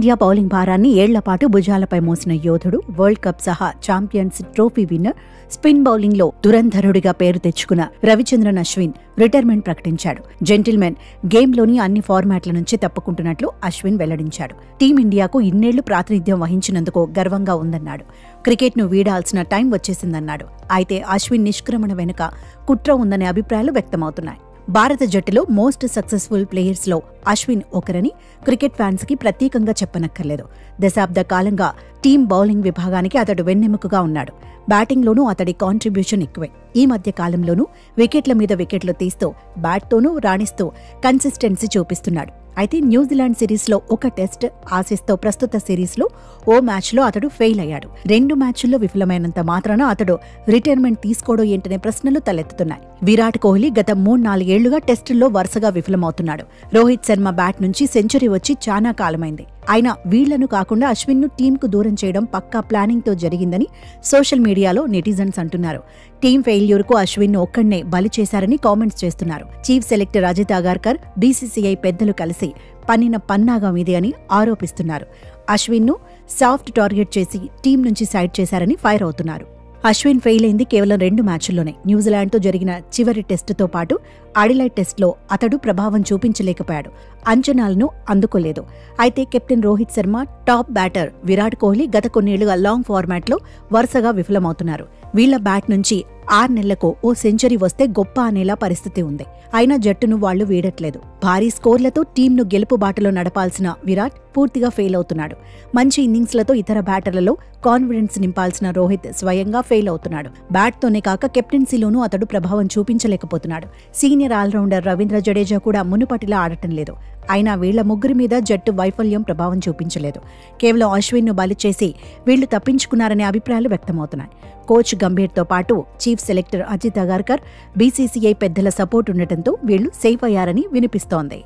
Team India bowling భారాన్ని ఏళ్లపాటు భుజాలపై మోసిన యోధుడు, వరల్డ్ కప్ సహా ఛాంపియన్స్ ట్రోఫీ విన్నర్, స్పిన్ బౌలింగ్లో దురంధరుడిగా పేరు తెచ్చుకున్న రవిచంద్రన్ అశ్విన్ రిటైర్మెంట్ ప్రకటించాడు. జెంటిల్మెన్ గేమ్లోని అన్ని ఫార్మాట్ల నుంచి తప్పుకుంటున్నట్లు అశ్విన్ వెల్లడించాడు. టీమిండియాకు ఇన్నేళ్లు ప్రాతినిధ్యం వహించినందుకు గర్వంగా ఉందన్నాడు. క్రికెట్ను వీడాల్సిన టైం వచ్చేసిందన్నాడు. అయితే అశ్విన్ నిష్క్రమణ వెనుక కుట్ర ఉందనే అభిప్రాయాలు వ్యక్తమవుతున్నాయి. భారత జట్టులో మోస్ట్ సక్సెస్ఫుల్ ప్లేయర్స్లో అశ్విన్ ఒకరని క్రికెట్ ఫ్యాన్స్కి ప్రత్యేకంగా చెప్పనక్కర్లేదు. దశాబ్ద కాలంగా టీం బౌలింగ్ విభాగానికి అతడు వెన్నెముకగా ఉన్నాడు. బ్యాటింగ్లోనూ అతడి కాంట్రిబ్యూషన్ ఎక్కువే. ఈ మధ్య కాలంలోనూ వికెట్ల మీద వికెట్లు తీస్తూ బ్యాట్తోనూ రాణిస్తూ కన్సిస్టెన్సీ చూపిస్తున్నాడు. అయితే న్యూజిలాండ్ సిరీస్లో ఒక టెస్ట్, ఆసీస్తో ప్రస్తుత సిరీస్లో ఓ మ్యాచ్లో అతడు ఫెయిల్ అయ్యాడు. 2 మ్యాచ్ల్లో విఫలమైనంత మాత్రాన అతడు రిటైర్మెంట్ తీసుకోవడం ఏంటనే ప్రశ్నలు తలెత్తుతున్నాయి. విరాట్ కోహ్లీ గత 3-4 ఏళ్లుగా టెస్టుల్లో వరుసగా విఫలమవుతున్నాడు. రోహిత్ శర్మ బ్యాట్ నుంచి సెంచరీ వచ్చి చానా కాలమైంది. అయినా వీళ్లను కాకుండా అశ్విన్ను టీంకు దూరం చేయడం పక్కా ప్లానింగ్తో జరిగిందని సోషల్ మీడియాలో నెటిజన్స్ అంటున్నారు. టీం ఫెయిల్యూర్కు అశ్విన్ను ఒక్కడ్నే బలి చేశారని కామెంట్స్ చేస్తున్నారు. Chief selector Ajit Agarkar, BCCI పెద్దలు కలిసి పన్నిన పన్నాగం ఇది అని ఆరోపిస్తున్నారు. అశ్విన్ను సాఫ్ట్ టార్గెట్ చేసి టీం నుంచి సైడ్ చేశారని ఫైర్ అవుతున్నారు. అశ్విన్ ఫెయిల్ అయింది కేవలం 2 మ్యాచ్ల్లోనే. న్యూజిలాండ్తో జరిగిన చివరి టెస్టుతో పాటు అడిలైడ్ టెస్ట్లో అతడు ప్రభావం చూపించలేకపోయాడు. అంచనాలను అందుకోలేదు. అయితే captain Rohit Sharma, top batter Virat Kohli గత కొన్నేళ్లుగా లాంగ్ ఫార్మాట్లో వరుసగా విఫలమవుతున్నారు. వీళ్ల బ్యాట్ నుంచి 6 నెలలకు ఓ సెంచరీ వస్తే గొప్ప అనేలా పరిస్థితి ఉంది. అయినా జట్టును వాళ్లు వీడట్లేదు. భారీ స్కోర్లతో టీంను గెలుపు బాటలో నడపాల్సిన విరాట్ పూర్తిగా ఫెయిల్ అవుతున్నాడు. మంచి ఇన్నింగ్స్లతో ఇతర బ్యాటర్లలో కాన్ఫిడెన్స్ నింపాల్సిన రోహిత్ స్వయంగా ఫెయిల్ అవుతున్నాడు. బ్యాట్తోనే కాక కెప్టెన్సీలోనూ అతడు ప్రభావం చూపించలేకపోతున్నాడు. సీనియర్ ఆల్రౌండర్ రవీంద్ర జడేజా కూడా మునుపటిలా ఆడటం లేదు. అయినా వీళ్ల ముగ్గురి మీద జట్టు వైఫల్యం ప్రభావం చూపించలేదు. కేవలం అశ్విన్ను బలి చేసి వీళ్లు తప్పించుకున్నారనే అభిప్రాయాలు వ్యక్తమవుతున్నాయి. కోచ్ గంభీర్తో పాటు chief selector Ajit Agarkar, BCCI పెద్దల సపోర్ట్ ఉండటంతో వీళ్లు సేఫ్ అయ్యారని వినిపిస్తోంది.